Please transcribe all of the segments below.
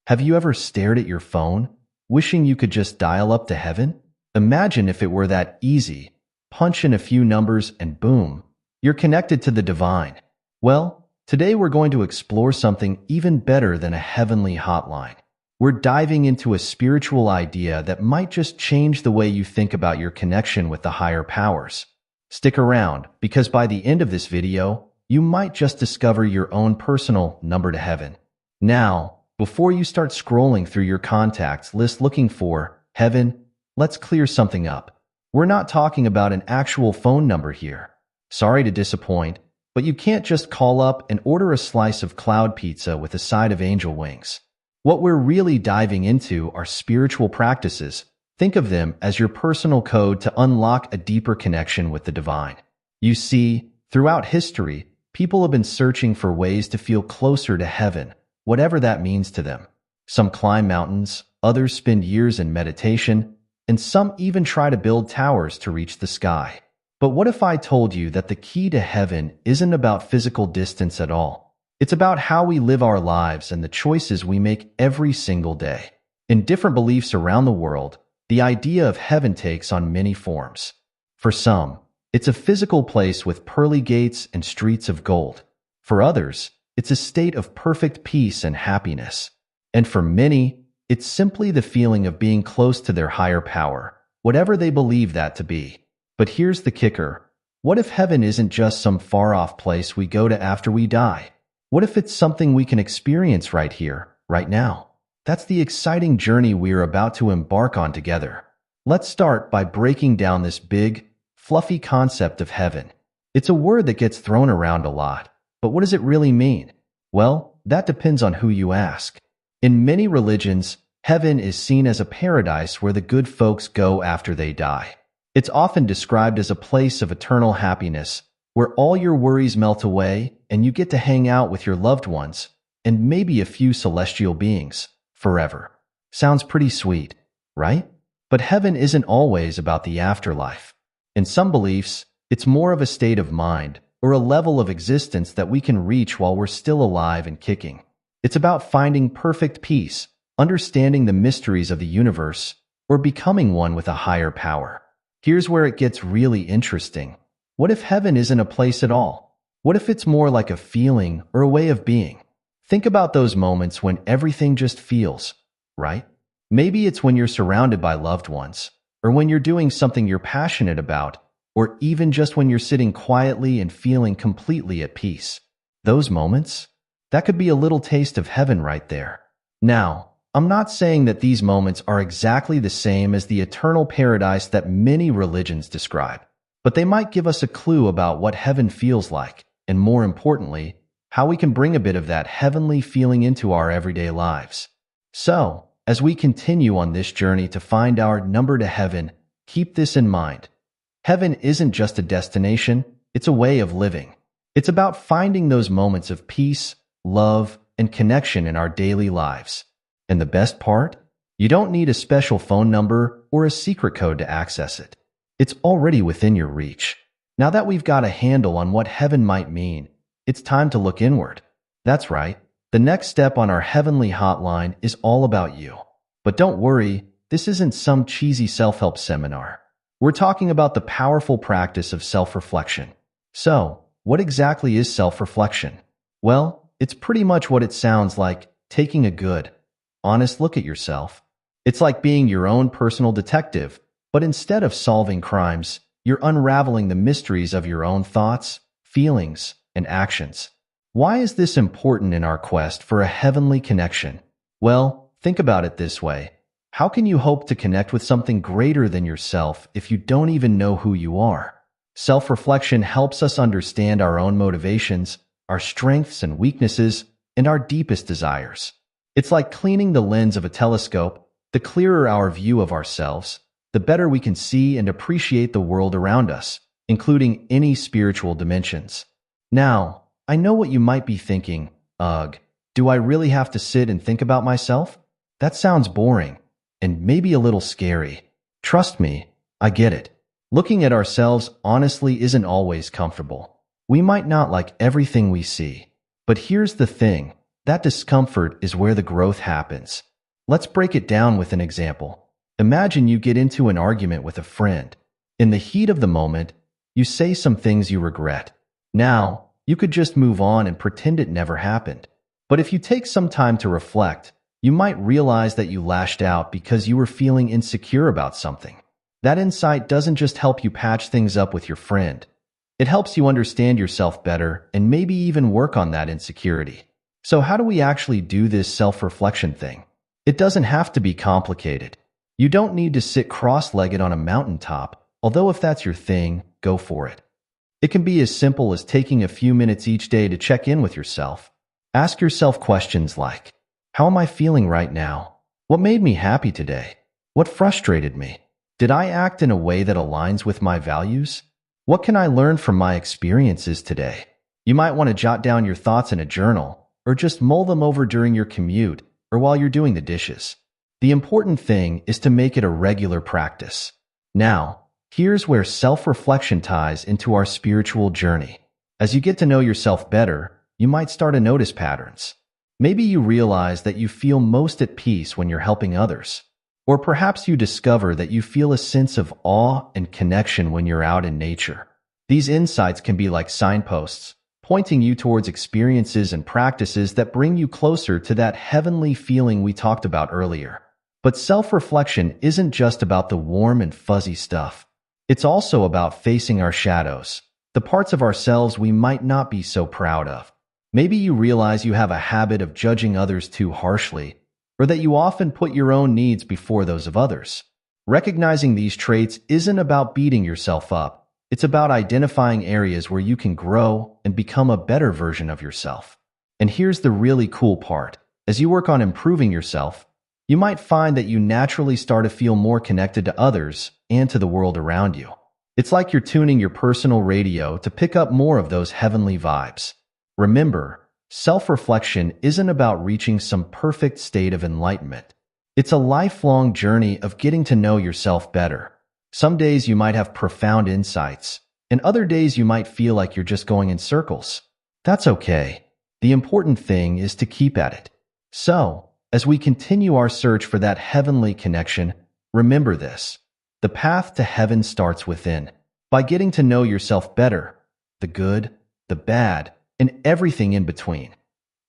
Have you ever stared at your phone, wishing you could just dial up to heaven? Imagine if it were that easy. Punch in a few numbers and boom, you're connected to the divine. Well, today we're going to explore something even better than a heavenly hotline. We're diving into a spiritual idea that might just change the way you think about your connection with the higher powers. Stick around, because by the end of this video, you might just discover your own personal number to heaven. Now, before you start scrolling through your contacts list looking for heaven, let's clear something up. We're not talking about an actual phone number here. Sorry to disappoint, but you can't just call up and order a slice of cloud pizza with a side of angel wings. What we're really diving into are spiritual practices. Think of them as your personal code to unlock a deeper connection with the divine. You see, throughout history, people have been searching for ways to feel closer to heaven, whatever that means to them. Some climb mountains, others spend years in meditation, and some even try to build towers to reach the sky. But what if I told you that the key to heaven isn't about physical distance at all? It's about how we live our lives and the choices we make every single day. In different beliefs around the world, the idea of heaven takes on many forms. For some, it's a physical place with pearly gates and streets of gold. For others, it's a state of perfect peace and happiness. And for many, it's simply the feeling of being close to their higher power, whatever they believe that to be. But here's the kicker. What if heaven isn't just some far-off place we go to after we die? What if it's something we can experience right here, right now? That's the exciting journey we're about to embark on together. Let's start by breaking down this big, fluffy concept of heaven. It's a word that gets thrown around a lot, but what does it really mean? Well, that depends on who you ask. In many religions, heaven is seen as a paradise where the good folks go after they die. It's often described as a place of eternal happiness, where all your worries melt away and you get to hang out with your loved ones and maybe a few celestial beings forever. Sounds pretty sweet, right? But heaven isn't always about the afterlife. In some beliefs, it's more of a state of mind or a level of existence that we can reach while we're still alive and kicking. It's about finding perfect peace, understanding the mysteries of the universe, or becoming one with a higher power. Here's where it gets really interesting. What if heaven isn't a place at all? What if it's more like a feeling or a way of being? Think about those moments when everything just feels right. Maybe it's when you're surrounded by loved ones, or when you're doing something you're passionate about, or even just when you're sitting quietly and feeling completely at peace. Those moments? That could be a little taste of heaven right there. Now, I'm not saying that these moments are exactly the same as the eternal paradise that many religions describe, but they might give us a clue about what heaven feels like, and more importantly, how we can bring a bit of that heavenly feeling into our everyday lives. So, as we continue on this journey to find our number to heaven, keep this in mind. Heaven isn't just a destination, it's a way of living. It's about finding those moments of peace, love, and connection in our daily lives. And the best part? You don't need a special phone number or a secret code to access it. It's already within your reach. Now that we've got a handle on what heaven might mean, it's time to look inward. That's right. The next step on our heavenly hotline is all about you. But don't worry, this isn't some cheesy self-help seminar. We're talking about the powerful practice of self-reflection. So, what exactly is self-reflection? Well, it's pretty much what it sounds like, taking a good, honest look at yourself. It's like being your own personal detective, but instead of solving crimes, you're unraveling the mysteries of your own thoughts, feelings, and actions. Why is this important in our quest for a heavenly connection? Well, think about it this way. How can you hope to connect with something greater than yourself if you don't even know who you are? Self-reflection helps us understand our own motivations, our strengths and weaknesses, and our deepest desires. It's like cleaning the lens of a telescope. The clearer our view of ourselves, the better we can see and appreciate the world around us, including any spiritual dimensions. Now, I know what you might be thinking. Ugh, do I really have to sit and think about myself? That sounds boring, and maybe a little scary. Trust me, I get it. Looking at ourselves honestly isn't always comfortable. We might not like everything we see. But here's the thing. that discomfort is where the growth happens. Let's break it down with an example. Imagine you get into an argument with a friend. In the heat of the moment, you say some things you regret. Now, you could just move on and pretend it never happened. But if you take some time to reflect, you might realize that you lashed out because you were feeling insecure about something. That insight doesn't just help you patch things up with your friend. It helps you understand yourself better and maybe even work on that insecurity. So how do we actually do this self-reflection thing? It doesn't have to be complicated. You don't need to sit cross-legged on a mountaintop, although if that's your thing, go for it. It can be as simple as taking a few minutes each day to check in with yourself. Ask yourself questions like, how am I feeling right now? What made me happy today? What frustrated me? Did I act in a way that aligns with my values? What can I learn from my experiences today? You might want to jot down your thoughts in a journal, or just mull them over during your commute or while you're doing the dishes. The important thing is to make it a regular practice. Now, here's where self-reflection ties into our spiritual journey. As you get to know yourself better, you might start to notice patterns. Maybe you realize that you feel most at peace when you're helping others. Or perhaps you discover that you feel a sense of awe and connection when you're out in nature. These insights can be like signposts, pointing you towards experiences and practices that bring you closer to that heavenly feeling we talked about earlier. But self-reflection isn't just about the warm and fuzzy stuff. It's also about facing our shadows, the parts of ourselves we might not be so proud of. Maybe you realize you have a habit of judging others too harshly, or that you often put your own needs before those of others. Recognizing these traits isn't about beating yourself up. It's about identifying areas where you can grow and become a better version of yourself. And here's the really cool part. As you work on improving yourself, you might find that you naturally start to feel more connected to others and to the world around you. It's like you're tuning your personal radio to pick up more of those heavenly vibes. Remember, self-reflection isn't about reaching some perfect state of enlightenment. It's a lifelong journey of getting to know yourself better. Some days you might have profound insights, and other days you might feel like you're just going in circles. That's okay. The important thing is to keep at it. So, as we continue our search for that heavenly connection, remember this. The path to heaven starts within. By getting to know yourself better, the good, the bad, and everything in between,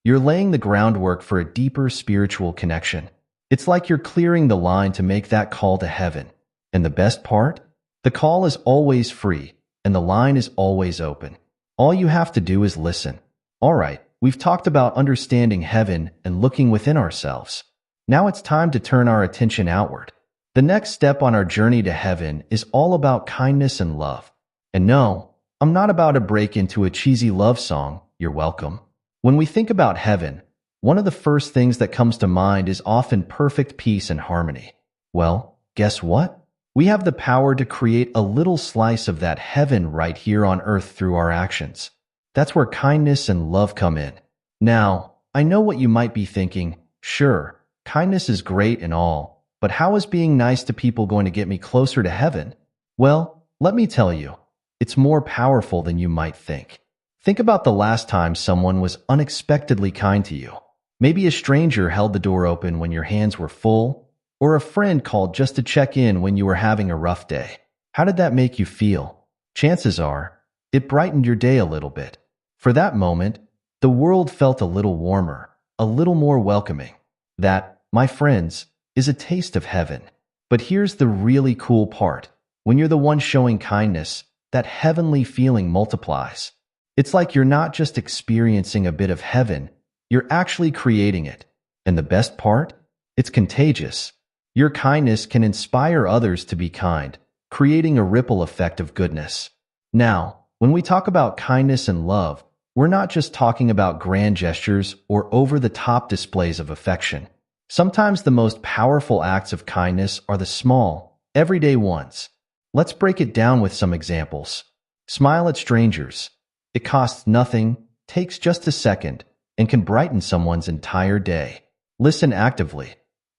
you're laying the groundwork for a deeper spiritual connection. It's like you're clearing the line to make that call to heaven. And the best part? The call is always free, and the line is always open. All you have to do is listen. All right, we've talked about understanding heaven and looking within ourselves. Now it's time to turn our attention outward. The next step on our journey to heaven is all about kindness and love. And no, I'm not about to break into a cheesy love song. You're welcome. When we think about heaven, one of the first things that comes to mind is often perfect peace and harmony. Well, guess what? We have the power to create a little slice of that heaven right here on earth through our actions. That's where kindness and love come in. Now, I know what you might be thinking. Sure, kindness is great and all, but how is being nice to people going to get me closer to heaven? Well, let me tell you, it's more powerful than you might think. Think about the last time someone was unexpectedly kind to you. Maybe a stranger held the door open when your hands were full, or a friend called just to check in when you were having a rough day. How did that make you feel? Chances are, it brightened your day a little bit. For that moment, the world felt a little warmer, a little more welcoming. That, my friends, is a taste of heaven. But here's the really cool part. When you're the one showing kindness, that heavenly feeling multiplies. It's like you're not just experiencing a bit of heaven, you're actually creating it. And the best part? It's contagious. Your kindness can inspire others to be kind, creating a ripple effect of goodness. Now, when we talk about kindness and love, we're not just talking about grand gestures or over-the-top displays of affection. Sometimes the most powerful acts of kindness are the small, everyday ones. Let's break it down with some examples. Smile at strangers. It costs nothing, takes just a second, and can brighten someone's entire day. Listen actively.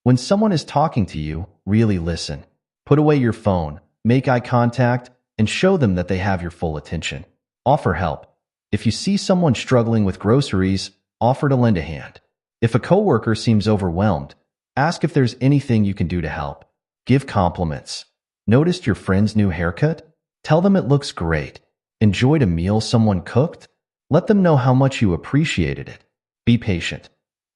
When someone is talking to you, really listen. Put away your phone, make eye contact, and show them that they have your full attention. Offer help. If you see someone struggling with groceries, offer to lend a hand. If a coworker seems overwhelmed, ask if there's anything you can do to help. Give compliments. Noticed your friend's new haircut? Tell them it looks great. Enjoyed a meal someone cooked? Let them know how much you appreciated it. Be patient.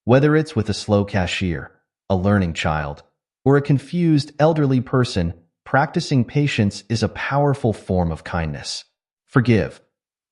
Whether it's with a slow cashier, a learning child, or a confused elderly person, practicing patience is a powerful form of kindness. Forgive.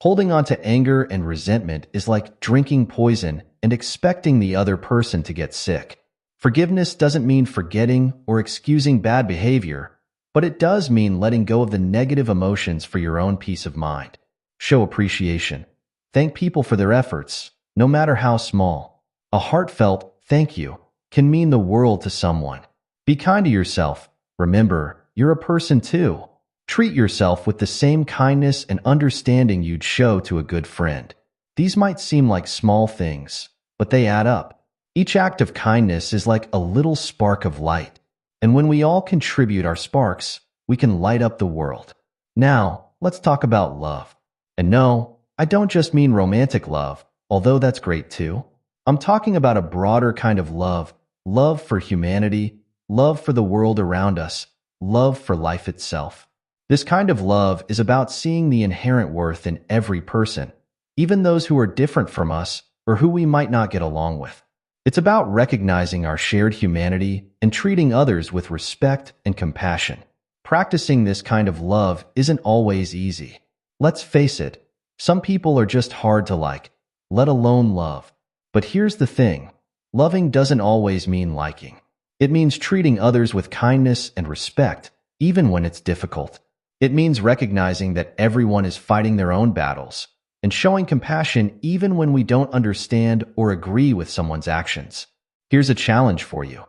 Holding on to anger and resentment is like drinking poison and expecting the other person to get sick. Forgiveness doesn't mean forgetting or excusing bad behavior, but it does mean letting go of the negative emotions for your own peace of mind. Show appreciation. Thank people for their efforts, no matter how small. A heartfelt thank you can mean the world to someone. Be kind to yourself. Remember, you're a person too. Treat yourself with the same kindness and understanding you'd show to a good friend. These might seem like small things, but they add up. Each act of kindness is like a little spark of light. And when we all contribute our sparks, we can light up the world. Now, let's talk about love. And no, I don't just mean romantic love, although that's great too. I'm talking about a broader kind of love. Love for humanity, love for the world around us, love for life itself. This kind of love is about seeing the inherent worth in every person, even those who are different from us or who we might not get along with. It's about recognizing our shared humanity and treating others with respect and compassion. Practicing this kind of love isn't always easy. Let's face it, some people are just hard to like, let alone love. But here's the thing, loving doesn't always mean liking. It means treating others with kindness and respect, even when it's difficult. It means recognizing that everyone is fighting their own battles and showing compassion even when we don't understand or agree with someone's actions. Here's a challenge for you.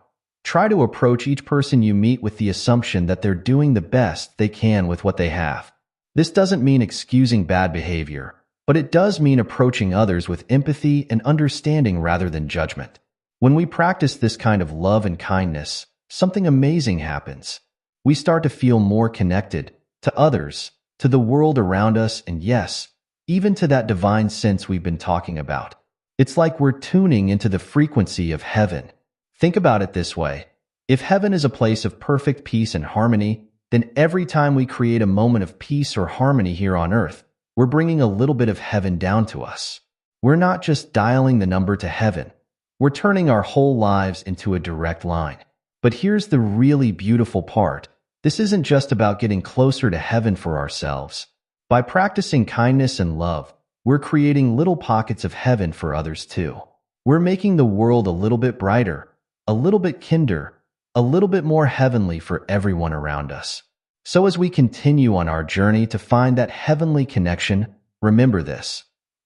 Try to approach each person you meet with the assumption that they're doing the best they can with what they have. This doesn't mean excusing bad behavior, but it does mean approaching others with empathy and understanding rather than judgment. When we practice this kind of love and kindness, something amazing happens. We start to feel more connected to others, to the world around us, and yes, even to that divine sense we've been talking about. It's like we're tuning into the frequency of heaven. Think about it this way. If heaven is a place of perfect peace and harmony, then every time we create a moment of peace or harmony here on earth, we're bringing a little bit of heaven down to us. We're not just dialing the number to heaven. We're turning our whole lives into a direct line. But here's the really beautiful part. This isn't just about getting closer to heaven for ourselves. By practicing kindness and love, we're creating little pockets of heaven for others too. We're making the world a little bit brighter, a little bit kinder, a little bit more heavenly for everyone around us. So as we continue on our journey to find that heavenly connection, remember this.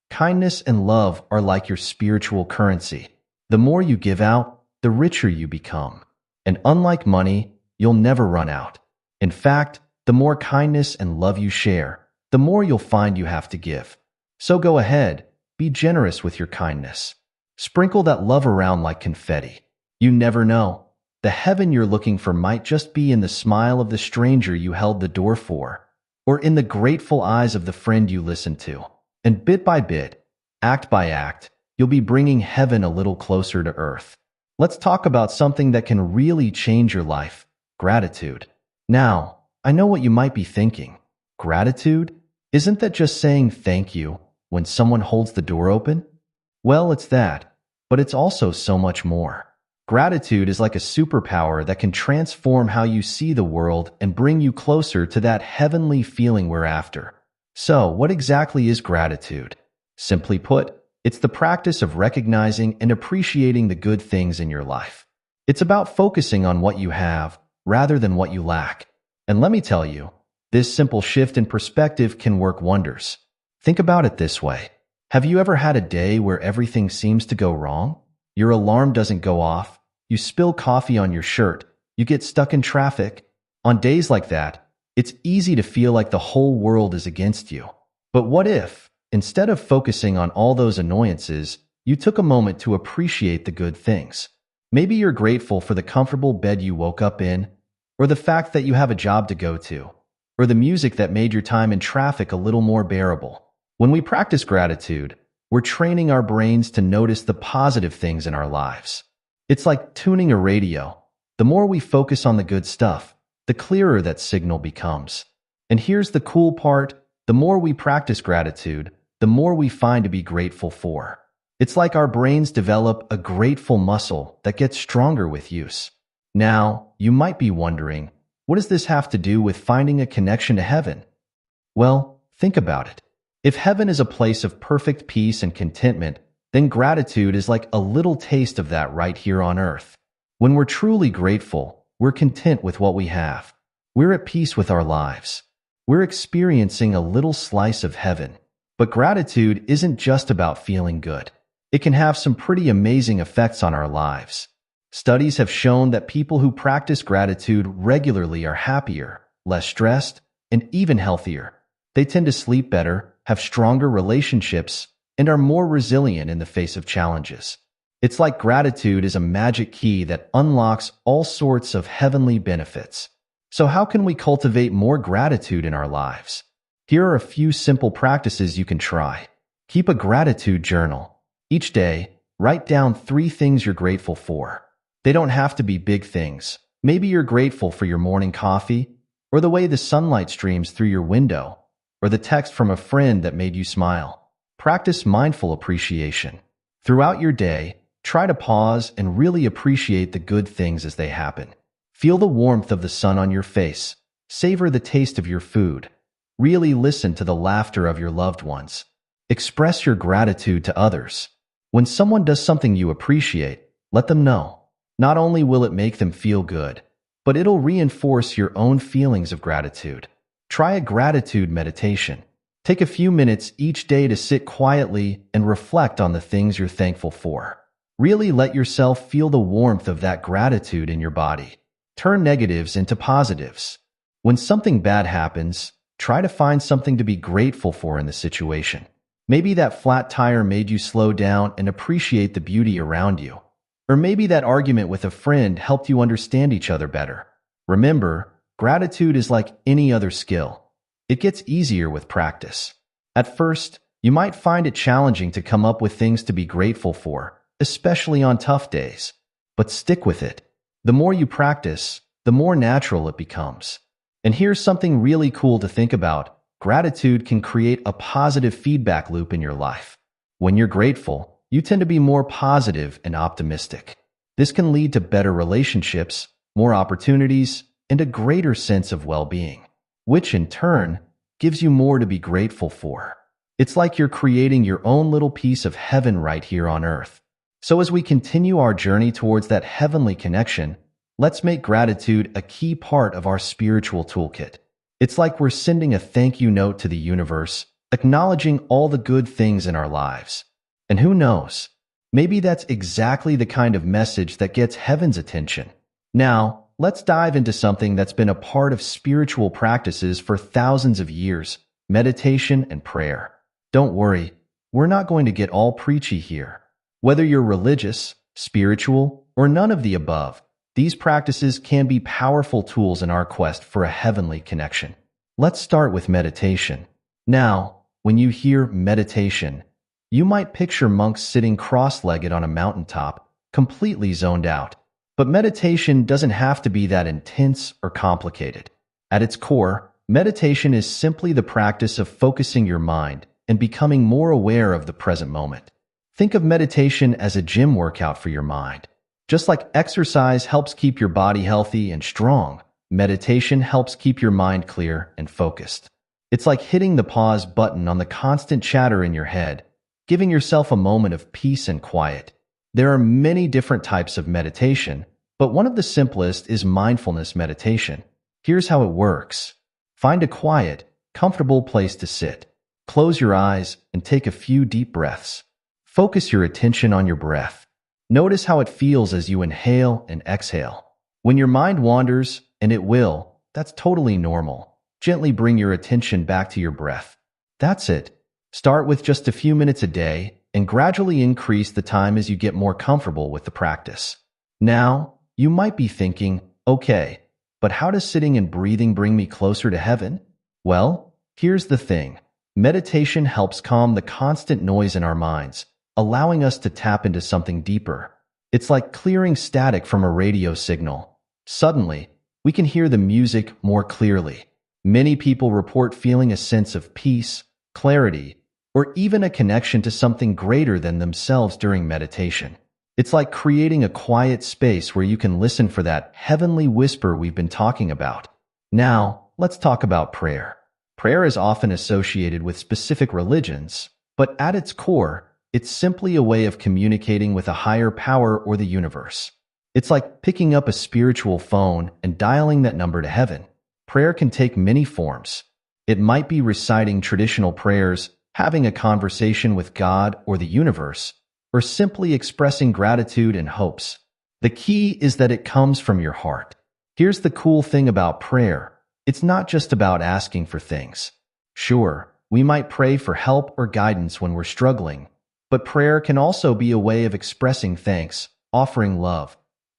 Kindness and love are like your spiritual currency. The more you give out, the richer you become. And unlike money, you'll never run out. In fact, the more kindness and love you share, the more you'll find you have to give. So go ahead, be generous with your kindness. Sprinkle that love around like confetti. You never know. The heaven you're looking for might just be in the smile of the stranger you held the door for, or in the grateful eyes of the friend you listened to. And bit by bit, act by act, you'll be bringing heaven a little closer to earth. Let's talk about something that can really change your life: gratitude. Now, I know what you might be thinking. Gratitude? Isn't that just saying thank you when someone holds the door open? Well, it's that, but it's also so much more. Gratitude is like a superpower that can transform how you see the world and bring you closer to that heavenly feeling we're after. So, what exactly is gratitude? Simply put, it's the practice of recognizing and appreciating the good things in your life. It's about focusing on what you have rather than what you lack. And let me tell you, this simple shift in perspective can work wonders. Think about it this way. Have you ever had a day where everything seems to go wrong? Your alarm doesn't go off, you spill coffee on your shirt, you get stuck in traffic. On days like that, it's easy to feel like the whole world is against you. But what if, instead of focusing on all those annoyances, you took a moment to appreciate the good things? Maybe you're grateful for the comfortable bed you woke up in, or the fact that you have a job to go to, or the music that made your time in traffic a little more bearable. When we practice gratitude, we're training our brains to notice the positive things in our lives. It's like tuning a radio. The more we focus on the good stuff, the clearer that signal becomes. And here's the cool part: the more we practice gratitude, the more we find to be grateful for. It's like our brains develop a grateful muscle that gets stronger with use. Now, you might be wondering, what does this have to do with finding a connection to heaven? Well, think about it. If heaven is a place of perfect peace and contentment, then gratitude is like a little taste of that right here on earth. When we're truly grateful, we're content with what we have. We're at peace with our lives. We're experiencing a little slice of heaven. But gratitude isn't just about feeling good. It can have some pretty amazing effects on our lives. Studies have shown that people who practice gratitude regularly are happier, less stressed, and even healthier. They tend to sleep better, have stronger relationships, and are more resilient in the face of challenges. It's like gratitude is a magic key that unlocks all sorts of heavenly benefits. So how can we cultivate more gratitude in our lives? Here are a few simple practices you can try. Keep a gratitude journal. Each day, write down 3 things you're grateful for. They don't have to be big things. Maybe you're grateful for your morning coffee, or the way the sunlight streams through your window, or the text from a friend that made you smile. Practice mindful appreciation. Throughout your day, try to pause and really appreciate the good things as they happen. Feel the warmth of the sun on your face. Savor the taste of your food. Really listen to the laughter of your loved ones. Express your gratitude to others. When someone does something you appreciate, let them know. Not only will it make them feel good, but it'll reinforce your own feelings of gratitude. Try a gratitude meditation. Take a few minutes each day to sit quietly and reflect on the things you're thankful for. Really let yourself feel the warmth of that gratitude in your body. Turn negatives into positives. When something bad happens, try to find something to be grateful for in the situation. Maybe that flat tire made you slow down and appreciate the beauty around you. Or maybe that argument with a friend helped you understand each other better. Remember, gratitude is like any other skill. It gets easier with practice. At first, you might find it challenging to come up with things to be grateful for, especially on tough days. But stick with it. The more you practice, the more natural it becomes. And here's something really cool to think about. Gratitude can create a positive feedback loop in your life. When you're grateful, you tend to be more positive and optimistic. This can lead to better relationships, more opportunities, and a greater sense of well-being, which in turn gives you more to be grateful for. It's like you're creating your own little piece of heaven right here on earth. So as we continue our journey towards that heavenly connection, let's make gratitude a key part of our spiritual toolkit. It's like we're sending a thank you note to the universe, acknowledging all the good things in our lives. And who knows, maybe that's exactly the kind of message that gets heaven's attention. Now, let's dive into something that's been a part of spiritual practices for thousands of years: meditation and prayer. Don't worry, we're not going to get all preachy here. Whether you're religious, spiritual, or none of the above, these practices can be powerful tools in our quest for a heavenly connection. Let's start with meditation. Now, when you hear meditation, you might picture monks sitting cross-legged on a mountaintop, completely zoned out. But meditation doesn't have to be that intense or complicated. At its core, meditation is simply the practice of focusing your mind and becoming more aware of the present moment. Think of meditation as a gym workout for your mind. Just like exercise helps keep your body healthy and strong, meditation helps keep your mind clear and focused. It's like hitting the pause button on the constant chatter in your head, giving yourself a moment of peace and quiet. There are many different types of meditation, but one of the simplest is mindfulness meditation. Here's how it works. Find a quiet, comfortable place to sit. Close your eyes and take a few deep breaths. Focus your attention on your breath. Notice how it feels as you inhale and exhale. When your mind wanders, and it will, that's totally normal. Gently bring your attention back to your breath. That's it. Start with just a few minutes a day and gradually increase the time as you get more comfortable with the practice. Now, you might be thinking, okay, but how does sitting and breathing bring me closer to heaven? Well, here's the thing. Meditation helps calm the constant noise in our minds, allowing us to tap into something deeper. It's like clearing static from a radio signal. Suddenly, we can hear the music more clearly. Many people report feeling a sense of peace, clarity, or even a connection to something greater than themselves during meditation. It's like creating a quiet space where you can listen for that heavenly whisper we've been talking about. Now, let's talk about prayer. Prayer is often associated with specific religions, but at its core, it's simply a way of communicating with a higher power or the universe. It's like picking up a spiritual phone and dialing that number to heaven. Prayer can take many forms. It might be reciting traditional prayers, having a conversation with God or the universe, or simply expressing gratitude and hopes. The key is that it comes from your heart. Here's the cool thing about prayer. It's not just about asking for things. Sure, we might pray for help or guidance when we're struggling, but prayer can also be a way of expressing thanks, offering love,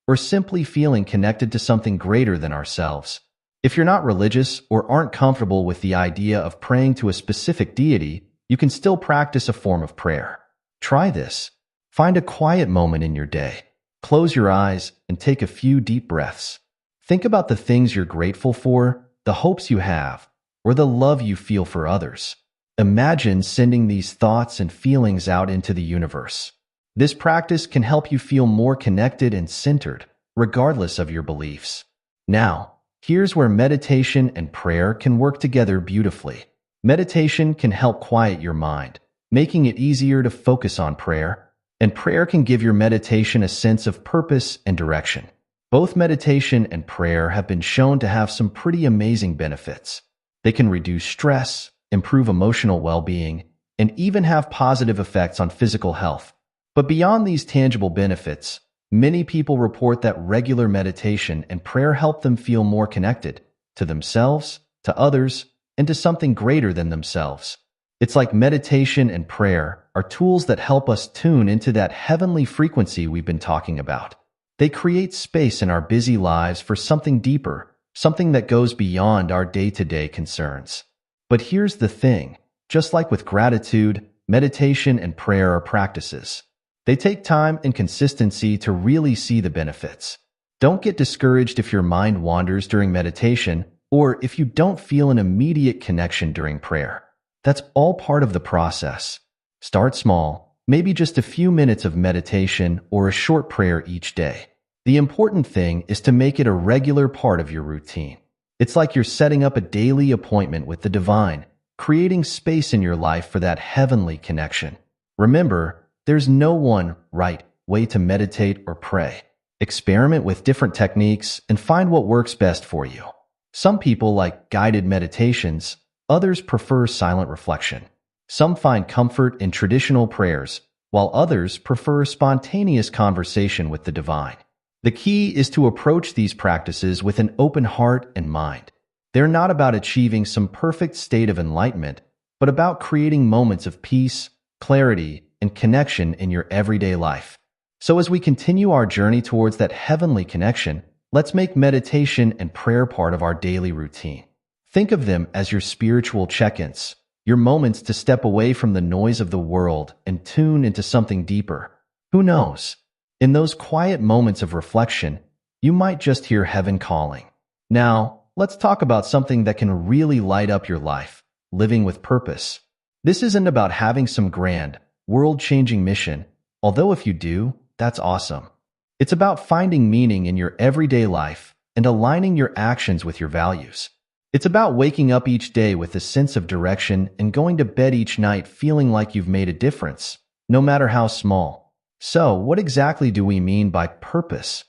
or simply feeling connected to something greater than ourselves. If you're not religious or aren't comfortable with the idea of praying to a specific deity, you can still practice a form of prayer. Try this. Find a quiet moment in your day. Close your eyes and take a few deep breaths. Think about the things you're grateful for, the hopes you have, or the love you feel for others. Imagine sending these thoughts and feelings out into the universe. This practice can help you feel more connected and centered, regardless of your beliefs. Now, here's where meditation and prayer can work together beautifully. Meditation can help quiet your mind, making it easier to focus on prayer, and prayer can give your meditation a sense of purpose and direction. Both meditation and prayer have been shown to have some pretty amazing benefits. They can reduce stress, improve emotional well-being, and even have positive effects on physical health. But beyond these tangible benefits, many people report that regular meditation and prayer help them feel more connected to themselves, to others, and to something greater than themselves. It's like meditation and prayer are tools that help us tune into that heavenly frequency we've been talking about. They create space in our busy lives for something deeper, something that goes beyond our day-to-day concerns. But here's the thing, just like with gratitude, meditation and prayer are practices. They take time and consistency to really see the benefits. Don't get discouraged if your mind wanders during meditation or if you don't feel an immediate connection during prayer. That's all part of the process. Start small, maybe just a few minutes of meditation or a short prayer each day. The important thing is to make it a regular part of your routine. It's like you're setting up a daily appointment with the divine, creating space in your life for that heavenly connection. Remember, there's no one right way to meditate or pray. Experiment with different techniques and find what works best for you. Some people like guided meditations, others prefer silent reflection. Some find comfort in traditional prayers, while others prefer spontaneous conversation with the divine. The key is to approach these practices with an open heart and mind. They're not about achieving some perfect state of enlightenment, but about creating moments of peace, clarity, and connection in your everyday life. So as we continue our journey towards that heavenly connection, let's make meditation and prayer part of our daily routine. Think of them as your spiritual check-ins, your moments to step away from the noise of the world and tune into something deeper. Who knows? In those quiet moments of reflection, you might just hear heaven calling. Now, let's talk about something that can really light up your life, living with purpose. This isn't about having some grand, world-changing mission, although if you do, that's awesome. It's about finding meaning in your everyday life and aligning your actions with your values. It's about waking up each day with a sense of direction and going to bed each night feeling like you've made a difference, no matter how small. So, what exactly do we mean by purpose?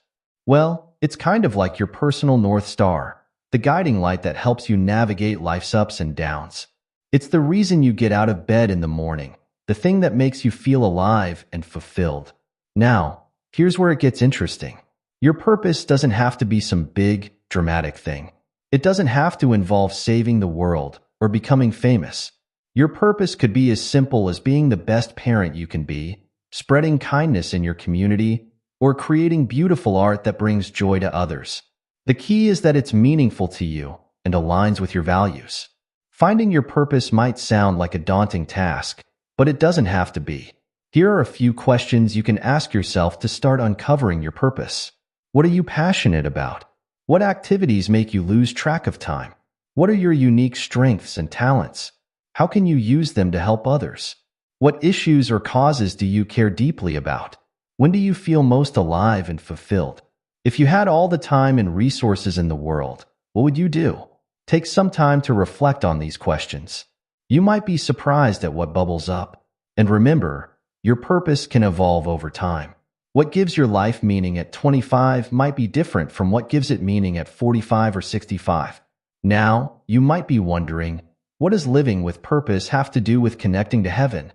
Well, it's kind of like your personal North Star, the guiding light that helps you navigate life's ups and downs. It's the reason you get out of bed in the morning, the thing that makes you feel alive and fulfilled. Now, here's where it gets interesting. Your purpose doesn't have to be some big, dramatic thing. It doesn't have to involve saving the world or becoming famous. Your purpose could be as simple as being the best parent you can be, spreading kindness in your community, or creating beautiful art that brings joy to others. The key is that it's meaningful to you and aligns with your values. Finding your purpose might sound like a daunting task, but it doesn't have to be. Here are a few questions you can ask yourself to start uncovering your purpose. What are you passionate about? What activities make you lose track of time? What are your unique strengths and talents? How can you use them to help others? What issues or causes do you care deeply about? When do you feel most alive and fulfilled? If you had all the time and resources in the world, what would you do? Take some time to reflect on these questions. You might be surprised at what bubbles up. And remember, your purpose can evolve over time. What gives your life meaning at 25 might be different from what gives it meaning at 45 or 65. Now, you might be wondering, what does living with purpose have to do with connecting to heaven?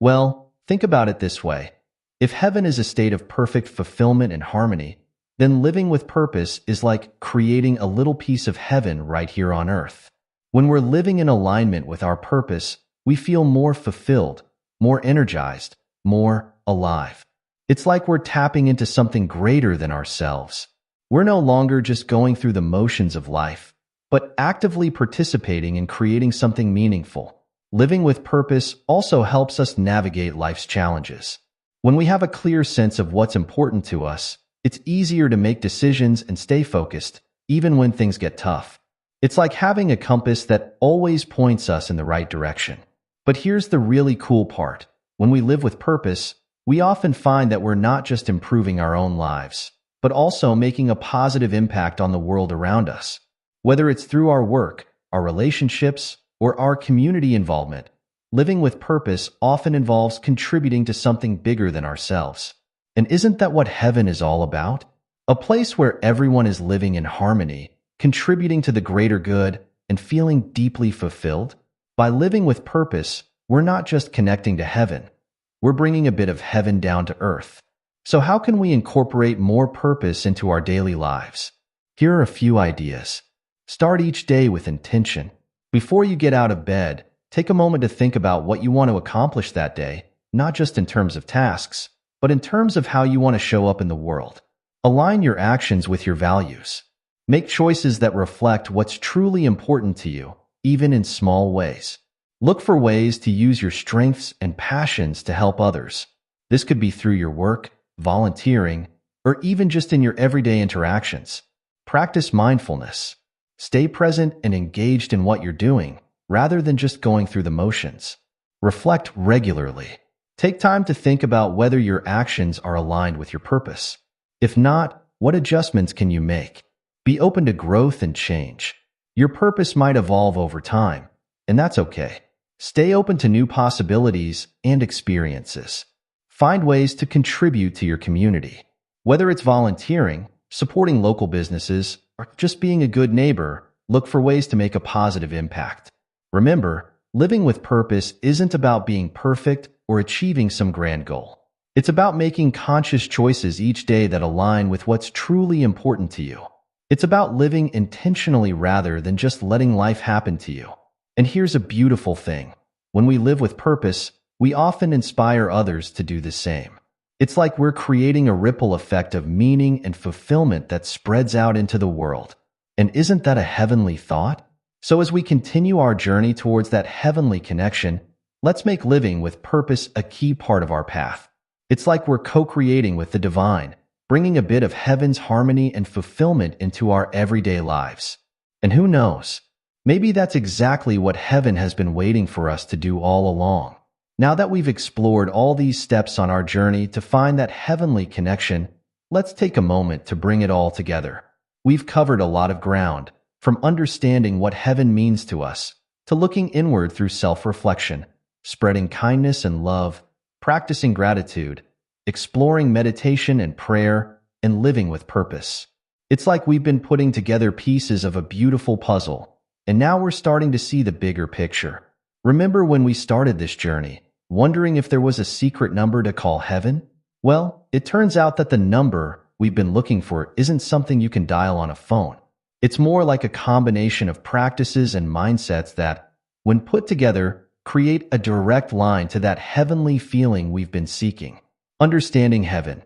Well, think about it this way. If heaven is a state of perfect fulfillment and harmony, then living with purpose is like creating a little piece of heaven right here on earth. When we're living in alignment with our purpose, we feel more fulfilled, more energized, more alive. It's like we're tapping into something greater than ourselves. We're no longer just going through the motions of life, but actively participating in creating something meaningful. Living with purpose also helps us navigate life's challenges. When we have a clear sense of what's important to us, it's easier to make decisions and stay focused, even when things get tough. It's like having a compass that always points us in the right direction. But here's the really cool part. When we live with purpose, we often find that we're not just improving our own lives, but also making a positive impact on the world around us. Whether it's through our work, our relationships, or our community involvement, living with purpose often involves contributing to something bigger than ourselves. And isn't that what heaven is all about? A place where everyone is living in harmony, contributing to the greater good, and feeling deeply fulfilled? By living with purpose, we're not just connecting to heaven. We're bringing a bit of heaven down to earth. So how can we incorporate more purpose into our daily lives? Here are a few ideas. Start each day with intention. Before you get out of bed, take a moment to think about what you want to accomplish that day, not just in terms of tasks, but in terms of how you want to show up in the world. Align your actions with your values. Make choices that reflect what's truly important to you, even in small ways. Look for ways to use your strengths and passions to help others. This could be through your work, volunteering, or even just in your everyday interactions. Practice mindfulness. Stay present and engaged in what you're doing, rather than just going through the motions. Reflect regularly. Take time to think about whether your actions are aligned with your purpose. If not, what adjustments can you make? Be open to growth and change. Your purpose might evolve over time, and that's okay. Stay open to new possibilities and experiences. Find ways to contribute to your community. Whether it's volunteering, supporting local businesses, or just being a good neighbor, look for ways to make a positive impact. Remember, living with purpose isn't about being perfect or achieving some grand goal. It's about making conscious choices each day that align with what's truly important to you. It's about living intentionally rather than just letting life happen to you. And here's a beautiful thing. When we live with purpose, we often inspire others to do the same. It's like we're creating a ripple effect of meaning and fulfillment that spreads out into the world. And isn't that a heavenly thought? So as we continue our journey towards that heavenly connection, let's make living with purpose a key part of our path. It's like we're co-creating with the divine, bringing a bit of heaven's harmony and fulfillment into our everyday lives. And who knows? Maybe that's exactly what heaven has been waiting for us to do all along. Now that we've explored all these steps on our journey to find that heavenly connection, let's take a moment to bring it all together. We've covered a lot of ground, from understanding what heaven means to us, to looking inward through self-reflection, spreading kindness and love, practicing gratitude, exploring meditation and prayer, and living with purpose. It's like we've been putting together pieces of a beautiful puzzle, and now we're starting to see the bigger picture. Remember when we started this journey, wondering if there was a secret number to call heaven? Well, it turns out that the number we've been looking for isn't something you can dial on a phone. It's more like a combination of practices and mindsets that, when put together, create a direct line to that heavenly feeling we've been seeking. Understanding heaven.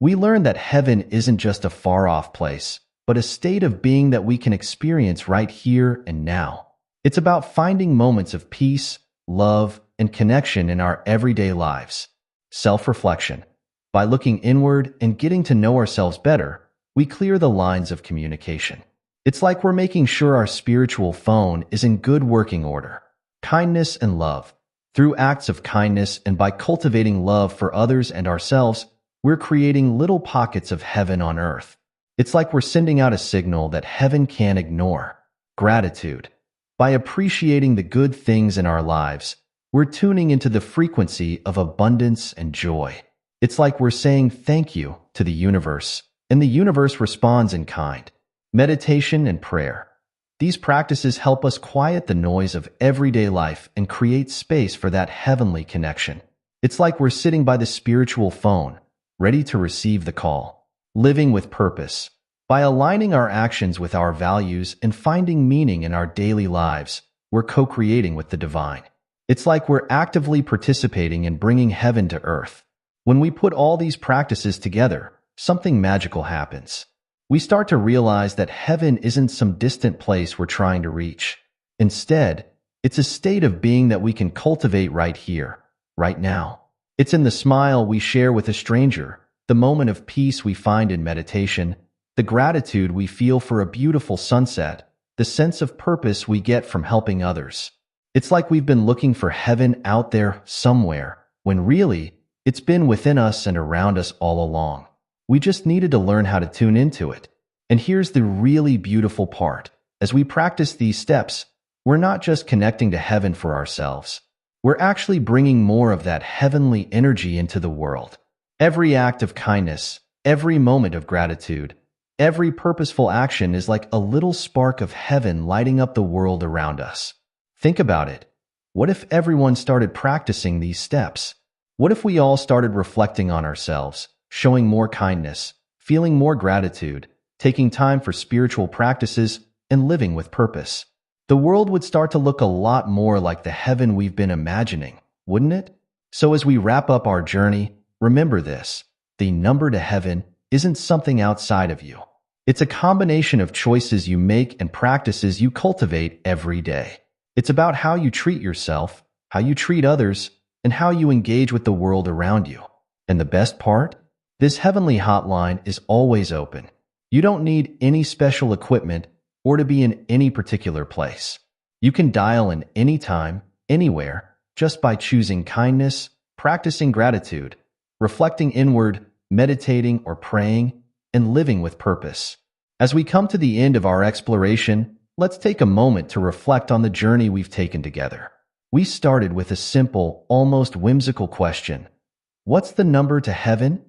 We learn that heaven isn't just a far-off place, but a state of being that we can experience right here and now. It's about finding moments of peace, love, and connection in our everyday lives. Self-reflection. By looking inward and getting to know ourselves better, we clear the lines of communication. It's like we're making sure our spiritual phone is in good working order. Kindness and love. Through acts of kindness and by cultivating love for others and ourselves, we're creating little pockets of heaven on earth. It's like we're sending out a signal that heaven can't ignore. Gratitude. By appreciating the good things in our lives, we're tuning into the frequency of abundance and joy. It's like we're saying thank you to the universe, and the universe responds in kind. Meditation and prayer. These practices help us quiet the noise of everyday life and create space for that heavenly connection. It's like we're sitting by the spiritual phone, ready to receive the call. Living with purpose. By aligning our actions with our values and finding meaning in our daily lives, we're co-creating with the divine. It's like we're actively participating in bringing heaven to earth. When we put all these practices together, something magical happens. We start to realize that heaven isn't some distant place we're trying to reach. Instead, it's a state of being that we can cultivate right here, right now. It's in the smile we share with a stranger, the moment of peace we find in meditation, the gratitude we feel for a beautiful sunset, the sense of purpose we get from helping others. It's like we've been looking for heaven out there somewhere, when really, it's been within us and around us all along. We just needed to learn how to tune into it. And here's the really beautiful part. As we practice these steps, we're not just connecting to heaven for ourselves. We're actually bringing more of that heavenly energy into the world. Every act of kindness, every moment of gratitude, every purposeful action is like a little spark of heaven lighting up the world around us. Think about it. What if everyone started practicing these steps? What if we all started reflecting on ourselves, showing more kindness, feeling more gratitude, taking time for spiritual practices, and living with purpose? The world would start to look a lot more like the heaven we've been imagining, wouldn't it? So as we wrap up our journey, remember this: the number to heaven isn't something outside of you. It's a combination of choices you make and practices you cultivate every day. It's about how you treat yourself, how you treat others, and how you engage with the world around you. And the best part? This heavenly hotline is always open. You don't need any special equipment or to be in any particular place. You can dial in anytime, anywhere, just by choosing kindness, practicing gratitude, reflecting inward, meditating or praying, and living with purpose. As we come to the end of our exploration, let's take a moment to reflect on the journey we've taken together. We started with a simple, almost whimsical question: what's the number to heaven?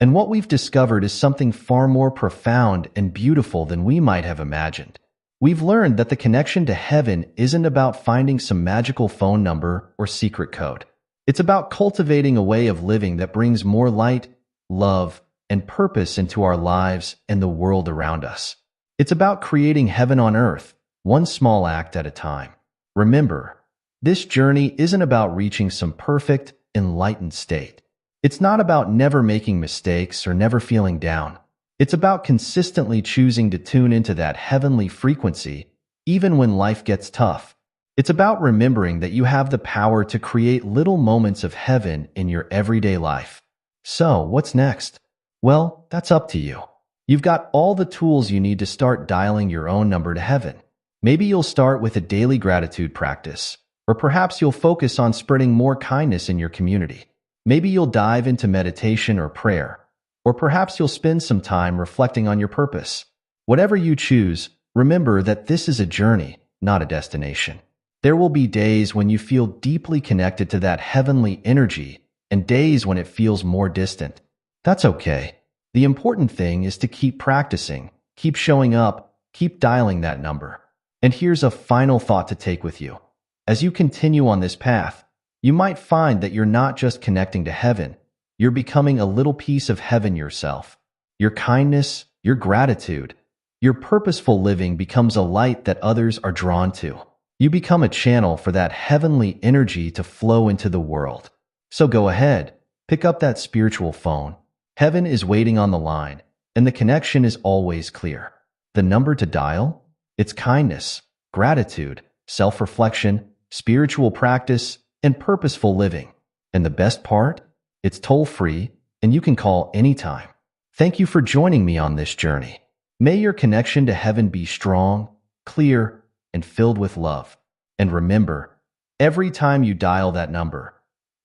And what we've discovered is something far more profound and beautiful than we might have imagined. We've learned that the connection to heaven isn't about finding some magical phone number or secret code. It's about cultivating a way of living that brings more light, love, and purpose into our lives and the world around us. It's about creating heaven on earth, one small act at a time. Remember, this journey isn't about reaching some perfect, enlightened state. It's not about never making mistakes or never feeling down. It's about consistently choosing to tune into that heavenly frequency, even when life gets tough. It's about remembering that you have the power to create little moments of heaven in your everyday life. So, what's next? Well, that's up to you. You've got all the tools you need to start dialing your own number to heaven. Maybe you'll start with a daily gratitude practice, or perhaps you'll focus on spreading more kindness in your community. Maybe you'll dive into meditation or prayer, or perhaps you'll spend some time reflecting on your purpose. Whatever you choose, remember that this is a journey, not a destination. There will be days when you feel deeply connected to that heavenly energy, and days when it feels more distant. That's okay. The important thing is to keep practicing, keep showing up, keep dialing that number. And here's a final thought to take with you. As you continue on this path, you might find that you're not just connecting to heaven, you're becoming a little piece of heaven yourself. Your kindness, your gratitude, your purposeful living becomes a light that others are drawn to. You become a channel for that heavenly energy to flow into the world. So go ahead, pick up that spiritual phone. Heaven is waiting on the line, and the connection is always clear. The number to dial? It's kindness, gratitude, self-reflection, spiritual practice, and purposeful living. And the best part? It's toll-free, and you can call anytime. Thank you for joining me on this journey. May your connection to heaven be strong, clear, and filled with love. And remember, every time you dial that number,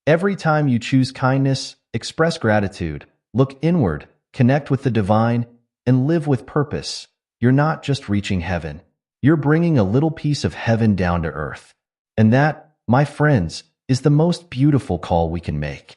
every time you choose kindness, express gratitude, look inward, connect with the divine, and live with purpose, you're not just reaching heaven. You're bringing a little piece of heaven down to earth. And that, my friends, is the most beautiful call we can make.